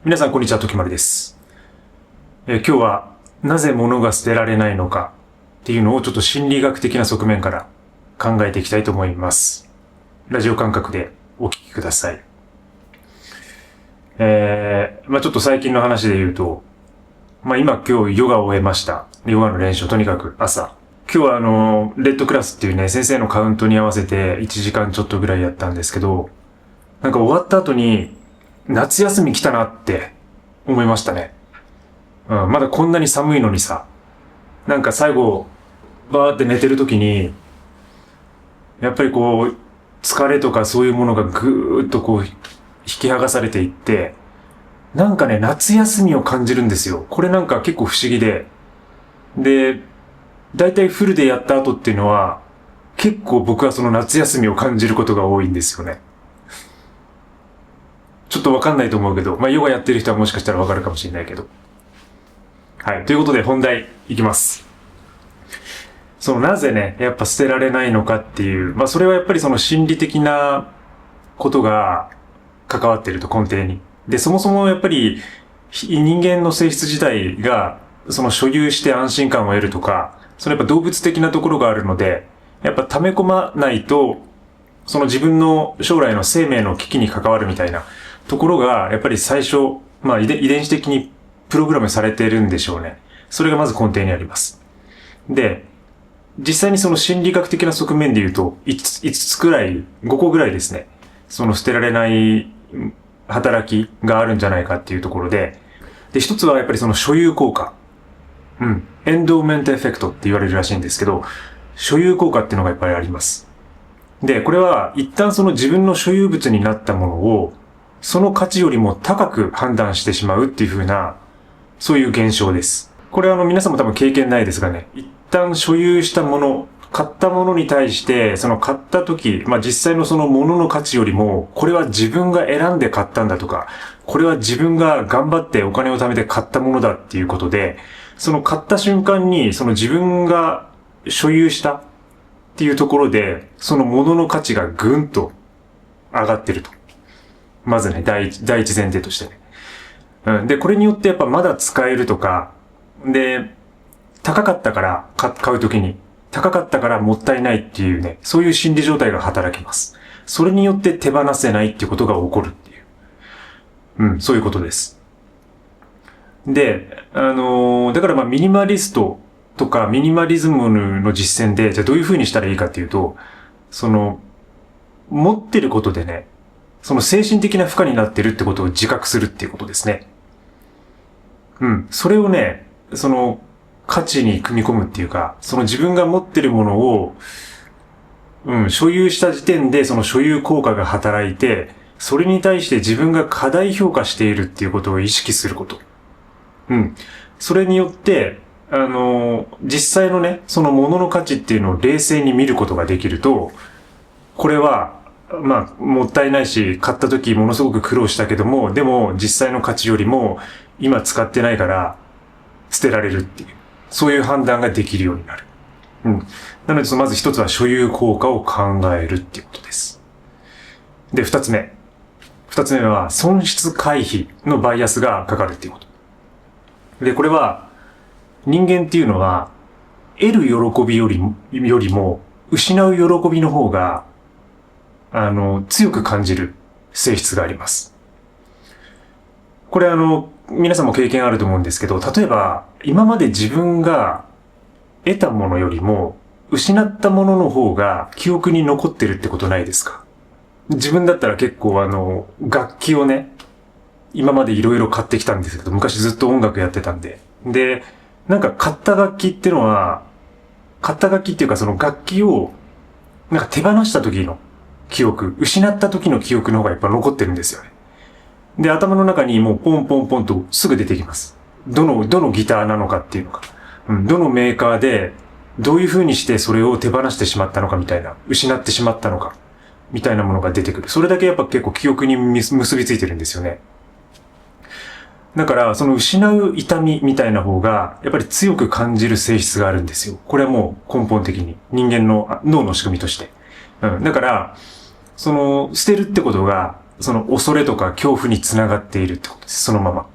皆さんこんにちは、ときまるです。今日はなぜ物が捨てられないのかっていうのをちょっと心理学的な側面から考えていきたいと思います。ラジオ感覚でお聞きください。ちょっと最近の話で言うと、今日ヨガを終えました。ヨガの練習をとにかく朝。今日はレッドクラスっていうね、先生のカウントに合わせて1時間ちょっとぐらいやったんですけど、終わった後に夏休み来たなって思いましたね。まだこんなに寒いのにさ、最後、バーって寝てる時に、やっぱり疲れとかそういうものがぐーっと引き剥がされていって、夏休みを感じるんですよ。これ結構不思議で。で、だいたいフルでやった後っていうのは、結構僕はその夏休みを感じることが多いんですよね。ちょっとわかんないと思うけど、ヨガやってる人はもしかしたらわかるかもしれないけど。はい。ということで本題いきます。なぜね、やっぱ捨てられないのかっていう、それはやっぱりその心理的なことが関わっていると根底に。で、そもそもやっぱり人間の性質自体が、所有して安心感を得るとか、やっぱ動物的なところがあるので、やっぱ溜め込まないと、自分の将来の生命の危機に関わるみたいなところが、やっぱり最初、遺伝子的にプログラムされているんでしょうね。それがまず根底にあります。で、実際にその心理学的な側面で言うと、5つくらい、5個ぐらいですね。捨てられない働きがあるんじゃないかっていうところで、一つはやっぱり所有効果。エンドーメントエフェクトって言われるらしいんですけど、所有効果っていうのがやっぱりあります。で、これは一旦自分の所有物になったものを、その価値よりも高く判断してしまうっていう風な、そういう現象です。これは皆さんも多分経験ないですがね、一旦所有したもの、買ったものに対して、買った時、実際のそのものの価値よりも、これは自分が選んで買ったんだとか、これは自分が頑張ってお金を貯めて買ったものだっていうことで、買った瞬間に、自分が所有したっていうところで、そのものの価値がぐんと上がってると。まずね、第一前提としてね。で、これによってやっぱまだ使えるとか、で、高かったから買うときに、高かったからもったいないっていうね、そういう心理状態が働きます。それによって手放せないっていうことが起こるっていう。そういうことです。で、だからミニマリストとかミニマリズムの実践で、じゃあどういう風にしたらいいかっていうと、持ってることでね、精神的な負荷になってるってことを自覚するっていうことですね。それをね、価値に組み込むっていうか、自分が持ってるものを、所有した時点で所有効果が働いて、それに対して自分が過大評価しているっていうことを意識すること。それによって、実際のね、その物の価値っていうのを冷静に見ることができると、これは、もったいないし、買った時ものすごく苦労したけども、でも実際の価値よりも今使ってないから捨てられるっていう、そういう判断ができるようになる。なのでまず一つは所有効果を考えるっていうことです。で、二つ目は損失回避のバイアスがかかるっていうこと。で、これは人間っていうのは得る喜びよりも失う喜びの方が強く感じる性質があります。これ皆さんも経験あると思うんですけど、例えば、今まで自分が得たものよりも、失ったものの方が記憶に残ってるってことないですか？自分だったら結構楽器をね、今までいろいろ買ってきたんですけど、昔ずっと音楽やってたんで。で、買った楽器っていうのは、買った楽器っていうか楽器を、手放した時の記憶、失った時の記憶の方がやっぱ残ってるんですよね。で、頭の中にもうポンポンポンとすぐ出てきます。どのギターなのかっていうのが。どのメーカーで、どういう風にしてそれを手放してしまったのかみたいな、失ってしまったのか、みたいなものが出てくる。それだけやっぱ結構記憶に結びついてるんですよね。だから、失う痛みみたいな方が、やっぱり強く感じる性質があるんですよ。これはもう根本的に人間の脳の仕組みとして。だから、捨てるってことがその恐れとか恐怖につながっているってことです。そのまま。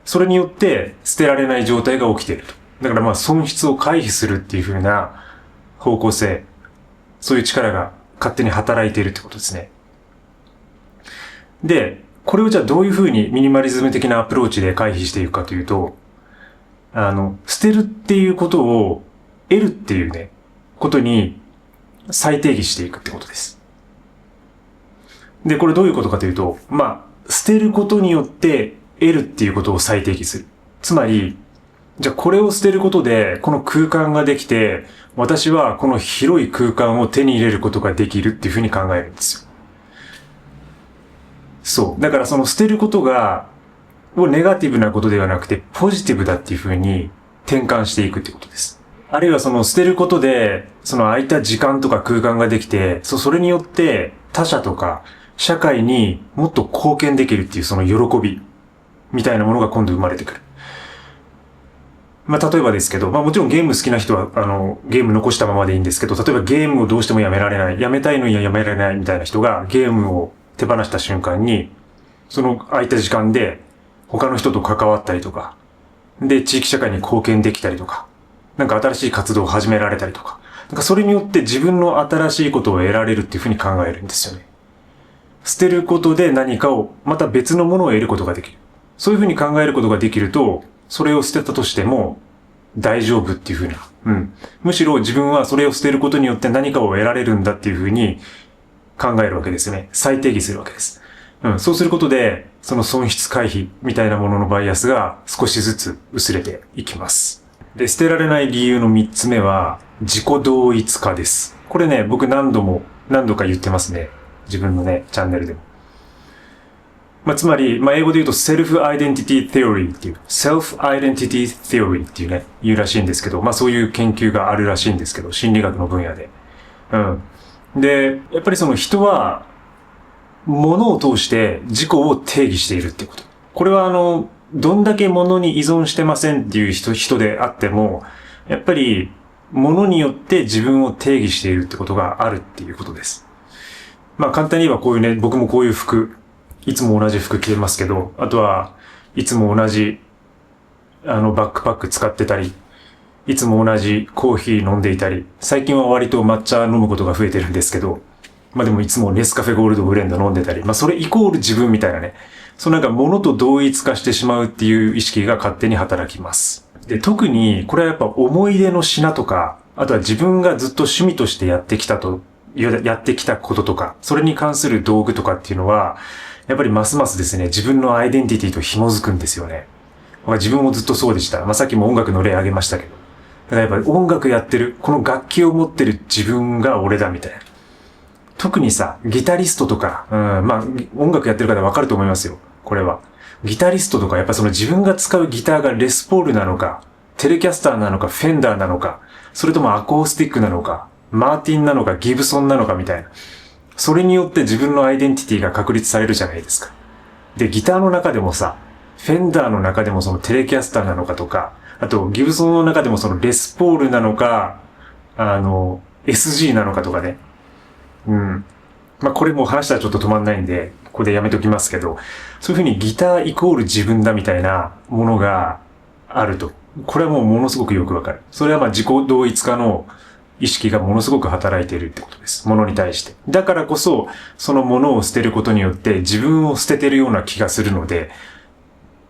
それによって捨てられない状態が起きていると。だからまあ損失を回避するっていう風な方向性、そういう力が勝手に働いているってことですね。で、これをじゃあどういう風にミニマリズム的なアプローチで回避していくかというと、捨てるっていうことを得るっていうね、ことに再定義していくってことです。で、これどういうことかというと、まあ、捨てることによって得るっていうことを再定義する。つまり、じゃあこれを捨てることで、この空間ができて、私はこの広い空間を手に入れることができるっていうふうに考えるんですよ。そう。だからその捨てることが、ネガティブなことではなくて、ポジティブだっていうふうに転換していくってことです。あるいはその捨てることで、その空いた時間とか空間ができて、それによって他者とか社会にもっと貢献できるっていうその喜びみたいなものが今度生まれてくる。まあ、例えばですけど、まあもちろんゲーム好きな人は、ゲーム残したままでいいんですけど、例えばゲームをどうしてもやめられない、やめたいのにはやめられないみたいな人がゲームを手放した瞬間に、その空いた時間で他の人と関わったりとか、で、地域社会に貢献できたりとか、なんか新しい活動を始められたりとか、なんかそれによって自分の新しいことを得られるっていうふうに考えるんですよね。捨てることで何かを、また別のものを得ることができる。そういうふうに考えることができると、それを捨てたとしても大丈夫っていうふうな。むしろ自分はそれを捨てることによって何かを得られるんだっていうふうに考えるわけですね。再定義するわけです。そうすることで、その損失回避みたいなもののバイアスが少しずつ薄れていきます。で、捨てられない理由の3つ目は、自己同一化です。これね、僕何度か言ってますね。自分のね、チャンネルでも。まあ、つまり、まあ、英語で言うと self-identity theory っていう、self-identity theory っていうね、言うらしいんですけど、まあ、そういう研究があるらしいんですけど、心理学の分野で。で、やっぱりその人は、物を通して自己を定義しているっていうこと。これはどんだけ物に依存してませんっていう人であっても、やっぱり物によって自分を定義しているってことがあるっていうことです。まあ簡単に言えばこういうね、僕もこういう服、いつも同じ服着てますけど、あとはいつも同じバックパック使ってたり、いつも同じコーヒー飲んでいたり、最近は割と抹茶飲むことが増えてるんですけど、まあでもいつもネスカフェゴールドブレンド飲んでたり、まあそれイコール自分みたいなね。なんか物と同一化してしまうっていう意識が勝手に働きます。で、特にこれはやっぱ思い出の品とか、あとは自分がずっと趣味としてやってきたこととか、それに関する道具とかっていうのは、やっぱりますますですね、自分のアイデンティティと紐づくんですよね。自分もずっとそうでした。まあさっきも音楽の例挙げましたけど。だからやっぱり音楽やってる、この楽器を持ってる自分が俺だみたいな。特にさ、ギタリストとか、まあ、音楽やってる方わかると思いますよ。これは。ギタリストとか、やっぱその自分が使うギターがレスポールなのか、テレキャスターなのか、フェンダーなのか、それともアコースティックなのか、マーティンなのか、ギブソンなのかみたいな。それによって自分のアイデンティティが確立されるじゃないですか。で、ギターの中でもさ、フェンダーの中でもそのテレキャスターなのかとか、あと、ギブソンの中でもそのレスポールなのか、SG なのかとかね。まあ、これもう話したらちょっと止まんないんで、ここでやめときますけど、そういうふうにギターイコール自分だみたいなものがあると。これはもうものすごくよくわかる。それはまあ自己同一化の意識がものすごく働いているってことです。ものに対して。だからこそ、そのものを捨てることによって自分を捨ててるような気がするので、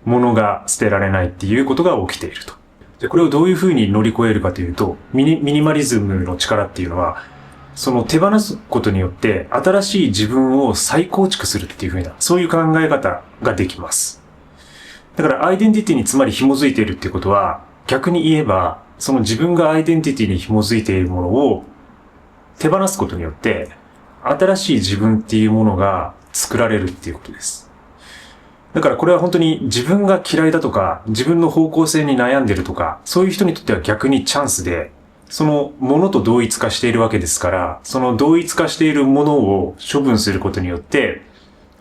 ものが捨てられないっていうことが起きていると。で、これをどういうふうに乗り越えるかというと、ミニマリズムの力っていうのは、その手放すことによって新しい自分を再構築するっていう風な、そういう考え方ができます。だからアイデンティティにつまり紐づいているっていうことは、逆に言えば、その自分がアイデンティティに紐づいているものを手放すことによって、新しい自分っていうものが作られるっていうことです。だからこれは本当に自分が嫌いだとか、自分の方向性に悩んでるとか、そういう人にとっては逆にチャンスで、そのものと同一化しているわけですから、その同一化しているものを処分することによって、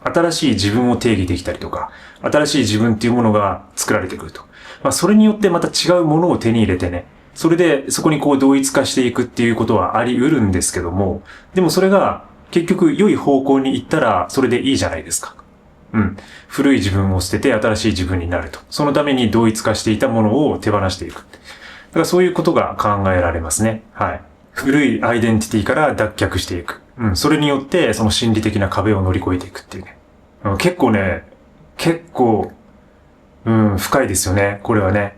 新しい自分を定義できたりとか、新しい自分っていうものが作られてくると。まあそれによってまた違うものを手に入れてね、それでそこにこう同一化していくっていうことはあり得るんですけども、でもそれが結局良い方向に行ったらそれでいいじゃないですか。うん。古い自分を捨てて新しい自分になると。そのために同一化していたものを手放していく。だからそういうことが考えられますね。はい。古いアイデンティティから脱却していく。うん。それによってその心理的な壁を乗り越えていくっていうね。結構、深いですよね。これはね。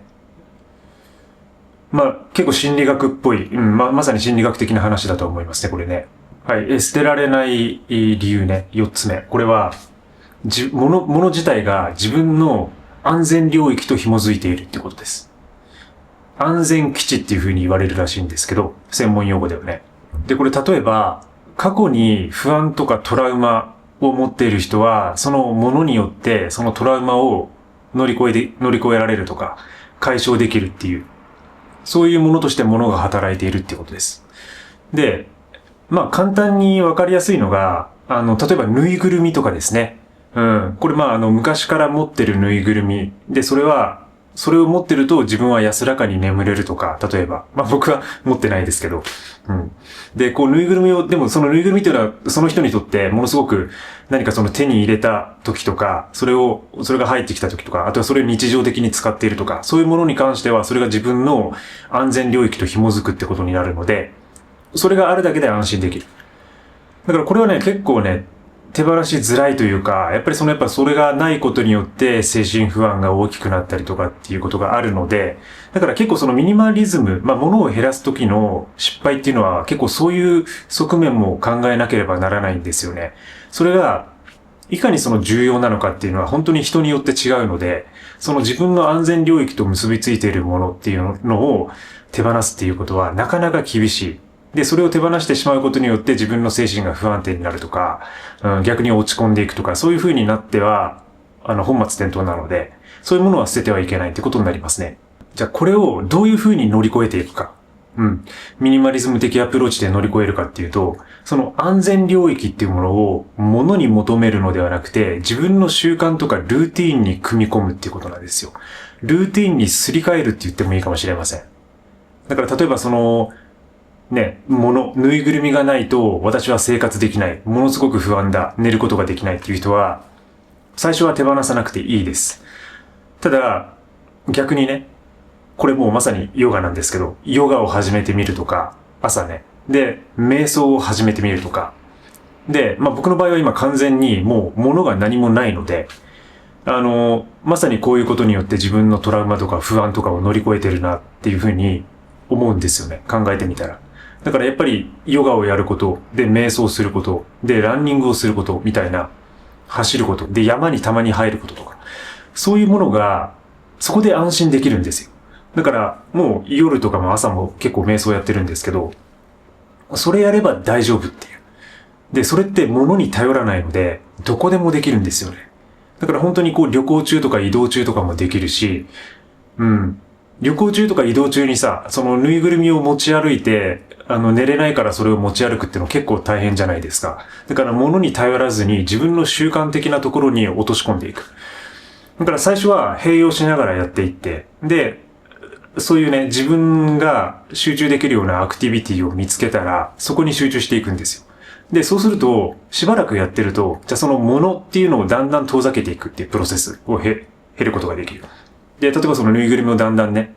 まあ、結構心理学っぽい、まさに心理学的な話だと思いますね、これね。はい。捨てられない理由ね。4つ目。これは、物自体が自分の安全領域と紐づいているっていうことです。安全基地っていう風に言われるらしいんですけど、専門用語ではね。で、これ例えば、過去に不安とかトラウマを持っている人は、そのものによってそのトラウマを乗り越えられるとか、解消できるっていう、そういうものとしてものが働いているっていうことです。で、まあ簡単にわかりやすいのが、例えばぬいぐるみとかですね。これ昔から持ってるぬいぐるみ。で、それを持ってると自分は安らかに眠れるとか、例えば。僕は持ってないですけど。で、ぬいぐるみを、でもそのぬいぐるみっていうのは、その人にとってものすごく何かその手に入れた時とか、それが入ってきた時とか、あとはそれを日常的に使っているとか、そういうものに関しては、それが自分の安全領域と紐づくってことになるので、それがあるだけで安心できる。だからこれはね、結構ね、手放しづらいというか、やっぱりそれがないことによって精神不安が大きくなったりとかっていうことがあるので、だから結構そのミニマリズム、物を減らす時の失敗っていうのは結構そういう側面も考えなければならないんですよね。それが、いかにその重要なのかっていうのは本当に人によって違うので、その自分の安全領域と結びついているものっていうのを手放すっていうことはなかなか厳しい。で、それを手放してしまうことによって自分の精神が不安定になるとか、逆に落ち込んでいくとか、そういう風になっては、本末転倒なので、そういうものは捨ててはいけないってことになりますね。じゃあ、これをどういう風に乗り越えていくか。ミニマリズム的アプローチで乗り越えるかっていうと、その安全領域っていうものを物に求めるのではなくて、自分の習慣とかルーティーンに組み込むっていうことなんですよ。ルーティーンにすり替えるって言ってもいいかもしれません。だから例えばぬいぐるみがないと私は生活できない。ものすごく不安だ。寝ることができないっていう人は、最初は手放さなくていいです。ただ、逆にね、これもうまさにヨガなんですけど、ヨガを始めてみるとか、朝ね。で、瞑想を始めてみるとか。で、僕の場合は今完全にもう物が何もないので、まさにこういうことによって自分のトラウマとか不安とかを乗り越えてるなっていうふうに思うんですよね。考えてみたら。だからやっぱりヨガをやること、で瞑想すること、でランニングをすることみたいな、走ること、で山にたまに入ることとか、そういうものがそこで安心できるんですよ。だからもう夜とかも朝も結構瞑想やってるんですけど、それやれば大丈夫っていう。で、それって物に頼らないので、どこでもできるんですよね。だから本当に旅行中とか移動中とかもできるし、旅行中とか移動中にさ、そのぬいぐるみを持ち歩いて、寝れないからそれを持ち歩くっていうの結構大変じゃないですか。だから物に頼らずに自分の習慣的なところに落とし込んでいく。だから最初は併用しながらやっていって、で、そういうね、自分が集中できるようなアクティビティを見つけたら、そこに集中していくんですよ。で、そうすると、しばらくやってると、じゃあその物っていうのをだんだん遠ざけていくっていうプロセスを経ることができる。で、例えばそのぬいぐるみをだんだんね、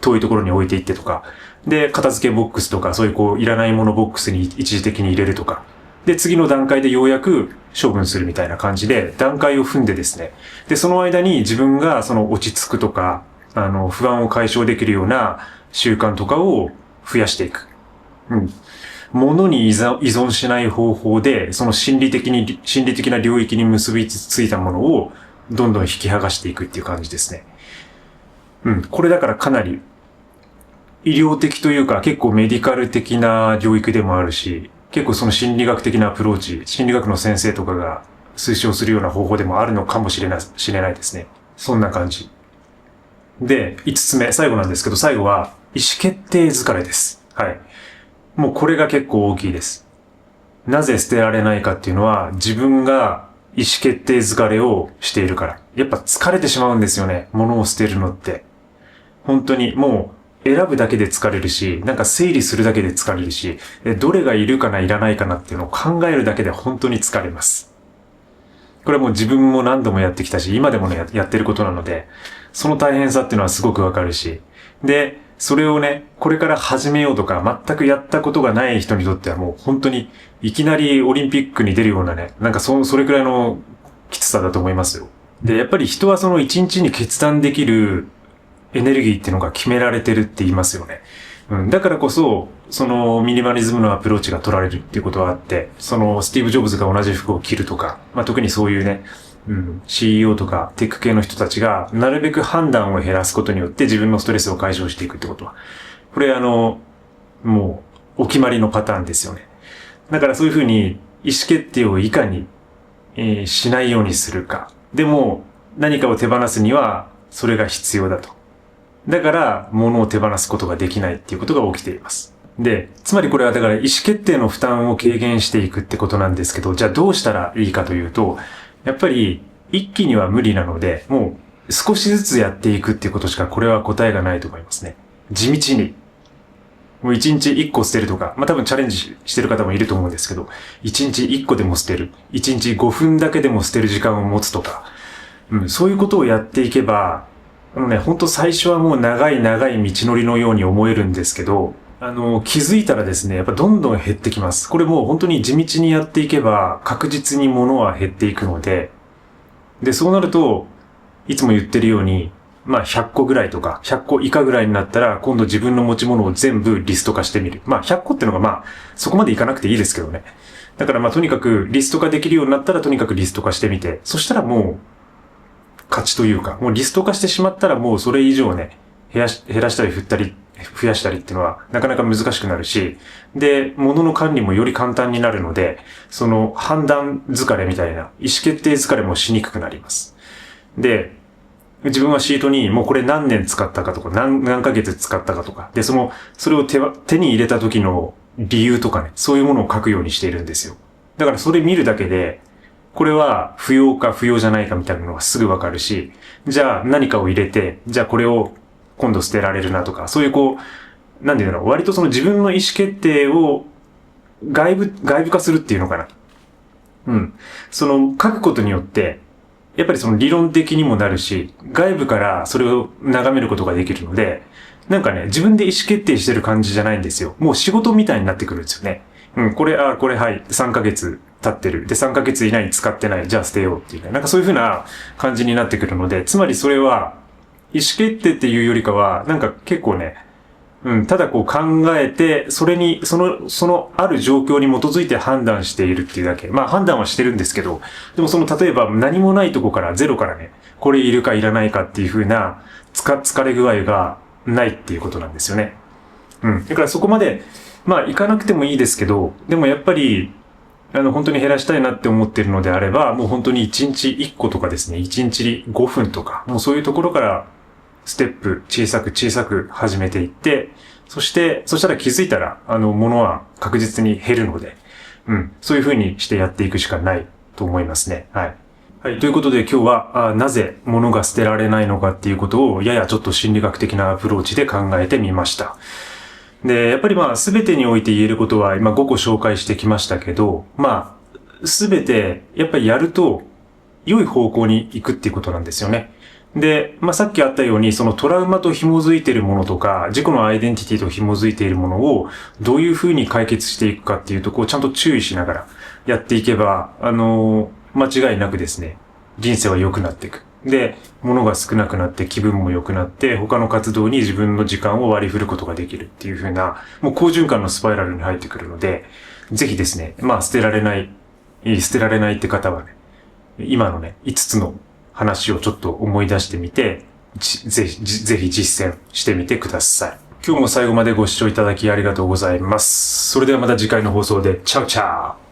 遠いところに置いていってとか、で、片付けボックスとか、そういういらないものボックスに一時的に入れるとか、で、次の段階でようやく処分するみたいな感じで、段階を踏んでですね、で、その間に自分が落ち着くとか、不安を解消できるような習慣とかを増やしていく。物に依存しない方法で、その心理的な領域に結びついたものをどんどん引き剥がしていくっていう感じですね。これだからかなり医療的というか結構メディカル的な領域でもあるし、結構その心理学的なアプローチ、心理学の先生とかが推奨するような方法でもあるのかもしれないですね。そんな感じ。で、5つ目、最後なんですけど、最後は意思決定疲れです。はい。もうこれが結構大きいです。なぜ捨てられないかっていうのは、自分が意思決定疲れをしているから。やっぱ疲れてしまうんですよね。物を捨てるのって。本当にも選ぶだけで疲れるし、なんか整理するだけで疲れるし、どれがいるかないらないかなっていうのを考えるだけで本当に疲れます。これはもう自分も何度もやってきたし、今でもね、やってることなので、その大変さっていうのはすごくわかるし、で、それをね、これから始めようとか、全くやったことがない人にとってはもう本当に、いきなりオリンピックに出るようなね、なんかそれくらいのきつさだと思いますよ。で、やっぱり人はその一日に決断できるエネルギーっていうのが決められてるって言いますよね。だからこそ、そのミニマリズムのアプローチが取られるっていうことはあって、そのスティーブ・ジョブズが同じ服を着るとか、特にそういうね、CEO とかテック系の人たちがなるべく判断を減らすことによって自分のストレスを解消していくってことは、これもうお決まりのパターンですよね。だからそういうふうに意思決定をいかに、しないようにするか。でも何かを手放すにはそれが必要だと。だから、物を手放すことができないっていうことが起きています。で、つまりこれはだから意思決定の負担を軽減していくってことなんですけど、じゃあどうしたらいいかというと、やっぱり一気には無理なので、もう少しずつやっていくっていうことしかこれは答えがないと思いますね。地道に。もう1日1個捨てるとか、多分チャレンジしてる方もいると思うんですけど、1日1個でも捨てる。1日5分だけでも捨てる時間を持つとか、そういうことをやっていけば、本当最初はもう長い長い道のりのように思えるんですけど、気づいたらですね、やっぱどんどん減ってきます。これもう本当に地道にやっていけば確実に物は減っていくので、で、そうなると、いつも言ってるように、100個ぐらいとか、100個以下ぐらいになったら、今度自分の持ち物を全部リスト化してみる。100個ってのがそこまでいかなくていいですけどね。だからとにかくリスト化できるようになったらとにかくリスト化してみて、そしたらもう、勝ちというか、もうリスト化してしまったらもうそれ以上ね、減らしたり増やしたりっていうのはなかなか難しくなるし、で、物の管理もより簡単になるので、その判断疲れみたいな意思決定疲れもしにくくなります。で、自分はシートにもうこれ何年使ったかとか、何ヶ月使ったかとか、で、それを手に入れた時の理由とかね、そういうものを書くようにしているんですよ。だからそれ見るだけで、これは不要か不要じゃないかみたいなのがすぐわかるし、じゃあ何かを入れて、じゃあこれを今度捨てられるなとか、そういうなんていうの、割とその自分の意思決定を外部化するっていうのかな。その書くことによって、やっぱりその理論的にもなるし、外部からそれを眺めることができるので、なんかね、自分で意思決定してる感じじゃないんですよ。もう仕事みたいになってくるんですよね。これはい、3ヶ月経ってる。で、3ヶ月以内に使ってない。じゃあ捨てようっていうね。なんかそういう風な感じになってくるので、つまりそれは、意思決定っていうよりかは、なんか結構ね、ただ考えて、それに、そのある状況に基づいて判断しているっていうだけ。判断はしてるんですけど、でも例えば何もないとこからゼロからね、これいるかいらないかっていう風な、疲れ具合がないっていうことなんですよね。だからそこまで、行かなくてもいいですけど、でもやっぱり、本当に減らしたいなって思ってるのであれば、もう本当に1日1個とかですね、1日5分とか、もうそういうところから、ステップ小さく始めていって、そしたら気づいたら、物は確実に減るので、そういう風にしてやっていくしかないと思いますね。はい。はい。ということで今日は、なぜ物が捨てられないのかっていうことを、ややちょっと心理学的なアプローチで考えてみました。で、やっぱり全てにおいて言えることは今5個紹介してきましたけど、全てやっぱりやると良い方向に行くっていうことなんですよね。で、さっきあったようにそのトラウマと紐づいているものとか、自己のアイデンティティと紐づいているものをどういうふうに解決していくかっていうとこをちゃんと注意しながらやっていけば、間違いなくですね、人生は良くなっていく。で、物が少なくなって気分も良くなって、他の活動に自分の時間を割り振ることができるっていう風な、もう好循環のスパイラルに入ってくるので、ぜひですね、捨てられないって方はね、今のね、5つの話をちょっと思い出してみて、ぜひ実践してみてください。今日も最後までご視聴いただきありがとうございます。それではまた次回の放送で、チャオチャオ。